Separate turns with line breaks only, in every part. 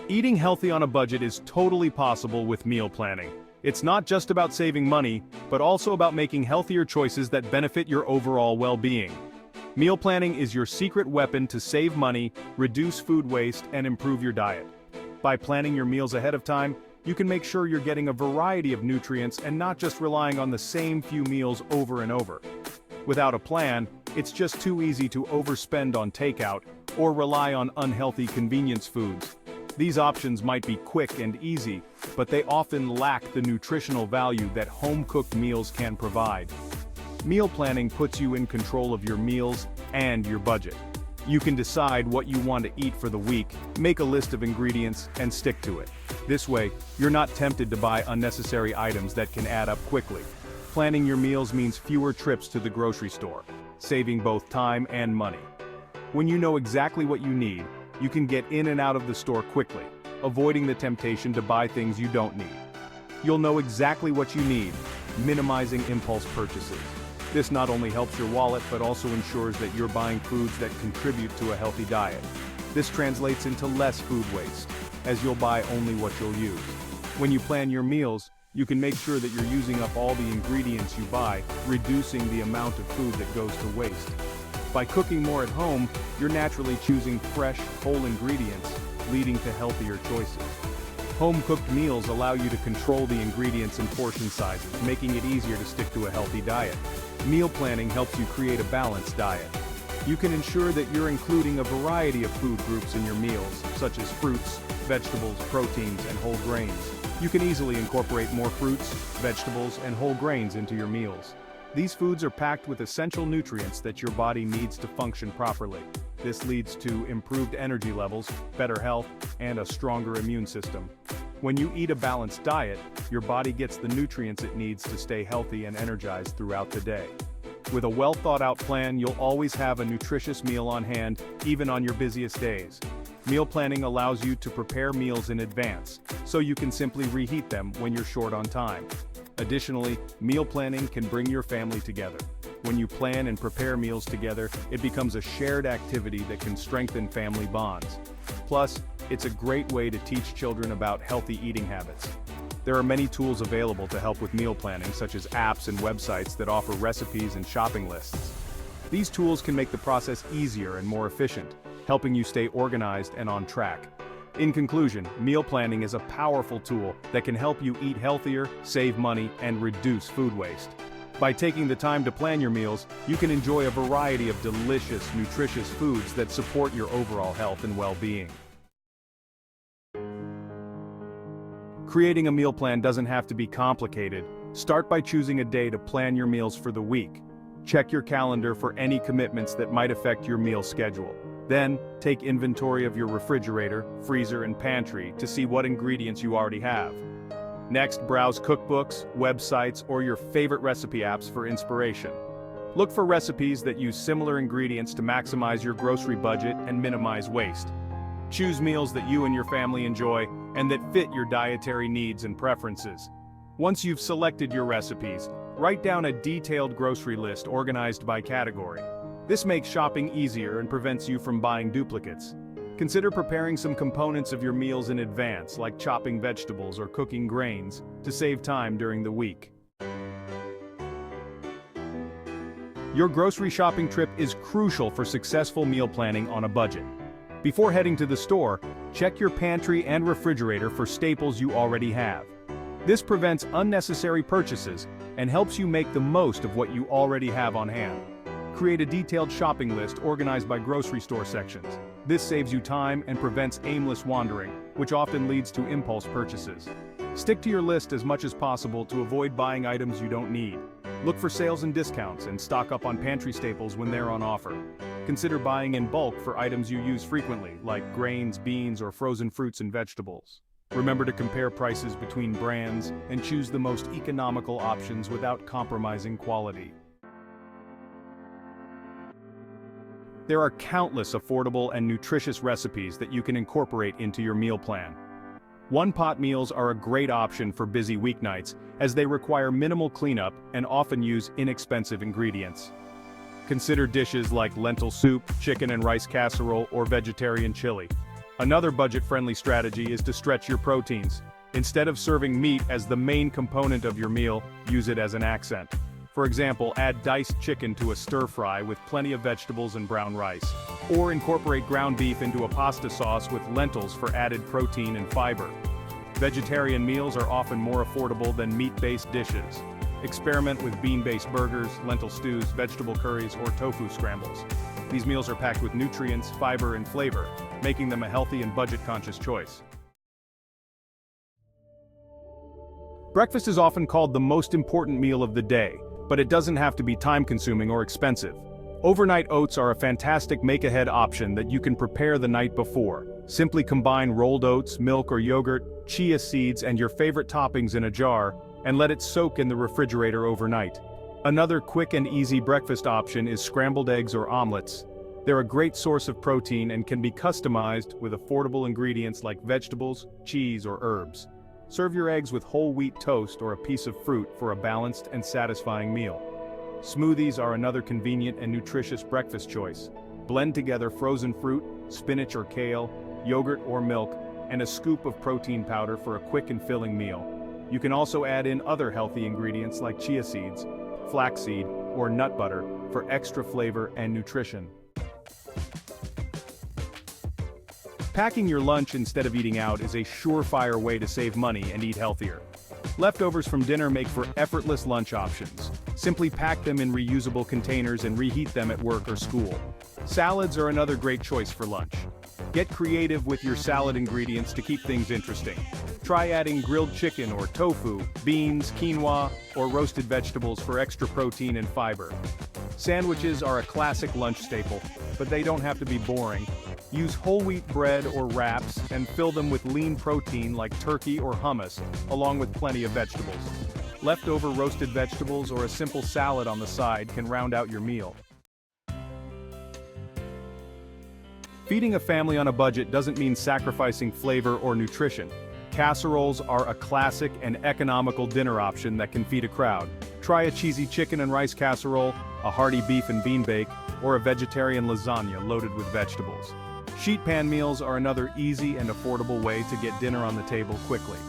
Eating healthy on a budget is totally possible with meal planning. It's not just about saving money, but also about making healthier choices that benefit your overall well-being. Meal planning is your secret weapon to save money, reduce food waste, and improve your diet. By planning your meals ahead of time, you can make sure you're getting a variety of nutrients and not just relying on the same few meals over and over. Without a plan, it's just too easy to overspend on takeout or rely on unhealthy convenience foods. These options might be quick and easy, but they often lack the nutritional value that home-cooked meals can provide. Meal planning puts you in control of your meals and your budget. You can decide what you want to eat for the week, make a list of ingredients, and stick to it. This way, you're not tempted to buy unnecessary items that can add up quickly. Planning your meals means fewer trips to the grocery store, saving both time and money. When you know exactly what you need, you can get in and out of the store quickly, avoiding the temptation to buy things you don't need. You'll know exactly what you need, minimizing impulse purchases. This not only helps your wallet but also ensures that you're buying foods that contribute to a healthy diet. This translates into less food waste, as you'll buy only what you'll use. When you plan your meals, you can make sure that you're using up all the ingredients you buy, reducing the amount of food that goes to waste. By cooking more at home, you're naturally choosing fresh, whole ingredients, leading to healthier choices. Home-cooked meals allow you to control the ingredients and portion sizes, making it easier to stick to a healthy diet. Meal planning helps you create a balanced diet. You can ensure that you're including a variety of food groups in your meals, such as fruits, vegetables, proteins, and whole grains. You can easily incorporate more fruits, vegetables, and whole grains into your meals. These foods are packed with essential nutrients that your body needs to function properly. This leads to improved energy levels, better health, and a stronger immune system. When you eat a balanced diet, your body gets the nutrients it needs to stay healthy and energized throughout the day. With a well-thought-out plan, you'll always have a nutritious meal on hand, even on your busiest days. Meal planning allows you to prepare meals in advance, so you can simply reheat them when you're short on time. Additionally, meal planning can bring your family together. When you plan and prepare meals together, it becomes a shared activity that can strengthen family bonds. Plus, it's a great way to teach children about healthy eating habits. There are many tools available to help with meal planning, such as apps and websites that offer recipes and shopping lists. These tools can make the process easier and more efficient, helping you stay organized and on track. In conclusion, meal planning is a powerful tool that can help you eat healthier, save money, and reduce food waste. By taking the time to plan your meals, you can enjoy a variety of delicious, nutritious foods that support your overall health and well-being. Creating a meal plan doesn't have to be complicated. Start by choosing a day to plan your meals for the week. Check your calendar for any commitments that might affect your meal schedule. Then, take inventory of your refrigerator, freezer, and pantry to see what ingredients you already have. Next, browse cookbooks, websites, or your favorite recipe apps for inspiration. Look for recipes that use similar ingredients to maximize your grocery budget and minimize waste. Choose meals that you and your family enjoy and that fit your dietary needs and preferences. Once you've selected your recipes, write down a detailed grocery list organized by category. This makes shopping easier and prevents you from buying duplicates. Consider preparing some components of your meals in advance, like chopping vegetables or cooking grains, to save time during the week. Your grocery shopping trip is crucial for successful meal planning on a budget. Before heading to the store, check your pantry and refrigerator for staples you already have. This prevents unnecessary purchases and helps you make the most of what you already have on hand. Create a detailed shopping list organized by grocery store sections. This saves you time and prevents aimless wandering, which often leads to impulse purchases. Stick to your list as much as possible to avoid buying items you don't need. Look for sales and discounts and stock up on pantry staples when they're on offer. Consider buying in bulk for items you use frequently, like grains, beans, or frozen fruits and vegetables. Remember to compare prices between brands and choose the most economical options without compromising quality. There are countless affordable and nutritious recipes that you can incorporate into your meal plan. One-pot meals are a great option for busy weeknights, as they require minimal cleanup and often use inexpensive ingredients. Consider dishes like lentil soup, chicken and rice casserole, or vegetarian chili. Another budget-friendly strategy is to stretch your proteins. Instead of serving meat as the main component of your meal, use it as an accent. For example, add diced chicken to a stir-fry with plenty of vegetables and brown rice. Or incorporate ground beef into a pasta sauce with lentils for added protein and fiber. Vegetarian meals are often more affordable than meat-based dishes. Experiment with bean-based burgers, lentil stews, vegetable curries, or tofu scrambles. These meals are packed with nutrients, fiber, and flavor, making them a healthy and budget-conscious choice. Breakfast is often called the most important meal of the day, but it doesn't have to be time-consuming or expensive. Overnight oats are a fantastic make-ahead option that you can prepare the night before. Simply combine rolled oats, milk or yogurt, chia seeds, and your favorite toppings in a jar, and let it soak in the refrigerator overnight. Another quick and easy breakfast option is scrambled eggs or omelets. They're a great source of protein and can be customized with affordable ingredients like vegetables, cheese, or herbs. Serve your eggs with whole wheat toast or a piece of fruit for a balanced and satisfying meal. Smoothies are another convenient and nutritious breakfast choice. Blend together frozen fruit, spinach or kale, yogurt or milk, and a scoop of protein powder for a quick and filling meal. You can also add in other healthy ingredients like chia seeds, flaxseed, or nut butter for extra flavor and nutrition. Packing your lunch instead of eating out is a surefire way to save money and eat healthier. Leftovers from dinner make for effortless lunch options. Simply pack them in reusable containers and reheat them at work or school. Salads are another great choice for lunch. Get creative with your salad ingredients to keep things interesting. Try adding grilled chicken or tofu, beans, quinoa, or roasted vegetables for extra protein and fiber. Sandwiches are a classic lunch staple, but they don't have to be boring. Use whole wheat bread or wraps and fill them with lean protein like turkey or hummus, along with plenty of vegetables. Leftover roasted vegetables or a simple salad on the side can round out your meal. Feeding a family on a budget doesn't mean sacrificing flavor or nutrition. Casseroles are a classic and economical dinner option that can feed a crowd. Try a cheesy chicken and rice casserole, a hearty beef and bean bake, or a vegetarian lasagna loaded with vegetables. Sheet pan meals are another easy and affordable way to get dinner on the table quickly.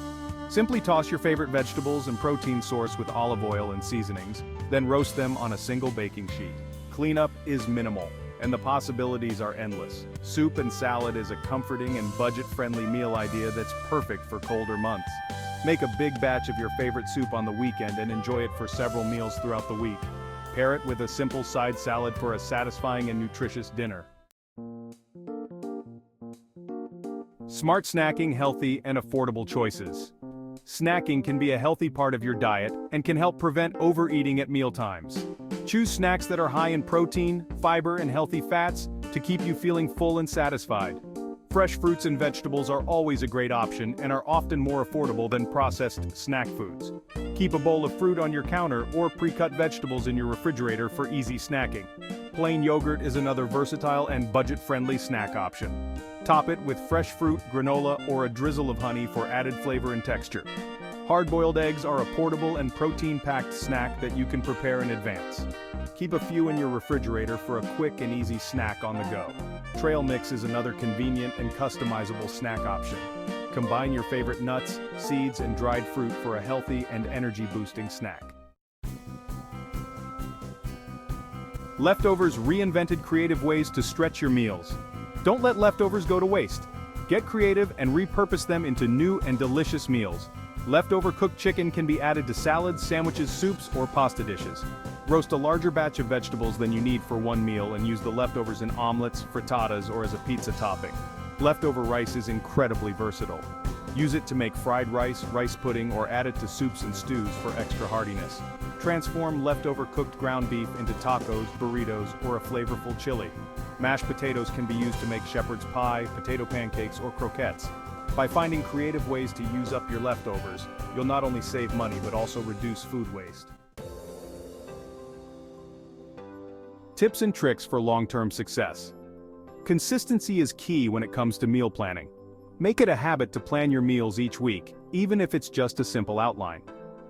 Simply toss your favorite vegetables and protein source with olive oil and seasonings, then roast them on a single baking sheet. Cleanup is minimal, and the possibilities are endless. Soup and salad is a comforting and budget-friendly meal idea that's perfect for colder months. Make a big batch of your favorite soup on the weekend and enjoy it for several meals throughout the week. Pair it with a simple side salad for a satisfying and nutritious dinner. Smart snacking, healthy and affordable choices. Snacking can be a healthy part of your diet and can help prevent overeating at mealtimes. Choose snacks that are high in protein, fiber, and healthy fats to keep you feeling full and satisfied. Fresh fruits and vegetables are always a great option and are often more affordable than processed snack foods. Keep a bowl of fruit on your counter or pre-cut vegetables in your refrigerator for easy snacking. Plain yogurt is another versatile and budget-friendly snack option. Top it with fresh fruit, granola, or a drizzle of honey for added flavor and texture. Hard-boiled eggs are a portable and protein-packed snack that you can prepare in advance. Keep a few in your refrigerator for a quick and easy snack on the go. Trail mix is another convenient and customizable snack option. Combine your favorite nuts, seeds, and dried fruit for a healthy and energy-boosting snack. Leftovers reinvented creative ways to stretch your meals. Don't let leftovers go to waste. Get creative and repurpose them into new and delicious meals. Leftover cooked chicken can be added to salads, sandwiches, soups, or pasta dishes. Roast a larger batch of vegetables than you need for one meal and use the leftovers in omelets, frittatas, or as a pizza topping. Leftover rice is incredibly versatile. Use it to make fried rice, rice pudding, or add it to soups and stews for extra heartiness. Transform leftover cooked ground beef into tacos, burritos, or a flavorful chili. Mashed potatoes can be used to make shepherd's pie, potato pancakes, or croquettes. By finding creative ways to use up your leftovers, you'll not only save money but also reduce food waste. Tips and tricks for long-term success. Consistency is key when it comes to meal planning. Make it a habit to plan your meals each week, even if it's just a simple outline.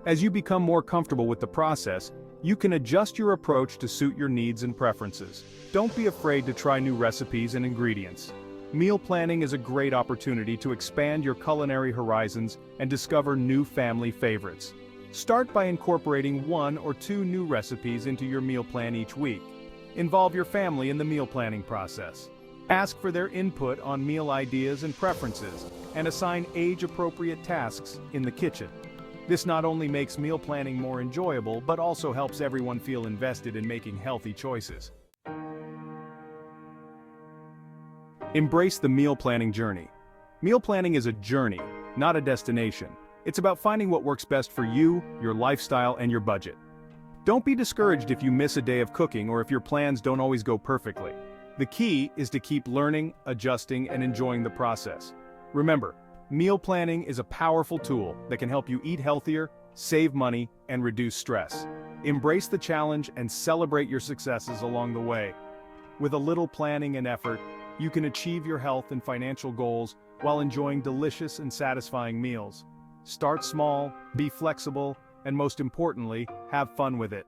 As you become more comfortable with the process, you can adjust your approach to suit your needs and preferences. Don't be afraid to try new recipes and ingredients. Meal planning is a great opportunity to expand your culinary horizons and discover new family favorites. Start by incorporating 1 or 2 new recipes into your meal plan each week. Involve your family in the meal planning process. Ask for their input on meal ideas and preferences, and assign age-appropriate tasks in the kitchen. This not only makes meal planning more enjoyable, but also helps everyone feel invested in making healthy choices. Embrace the meal planning journey. Meal planning is a journey, not a destination. It's about finding what works best for you, your lifestyle, and your budget. Don't be discouraged if you miss a day of cooking or if your plans don't always go perfectly. The key is to keep learning, adjusting, and enjoying the process. Remember, meal planning is a powerful tool that can help you eat healthier, save money, and reduce stress. Embrace the challenge and celebrate your successes along the way. With a little planning and effort, you can achieve your health and financial goals while enjoying delicious and satisfying meals. Start small, be flexible, and most importantly, have fun with it.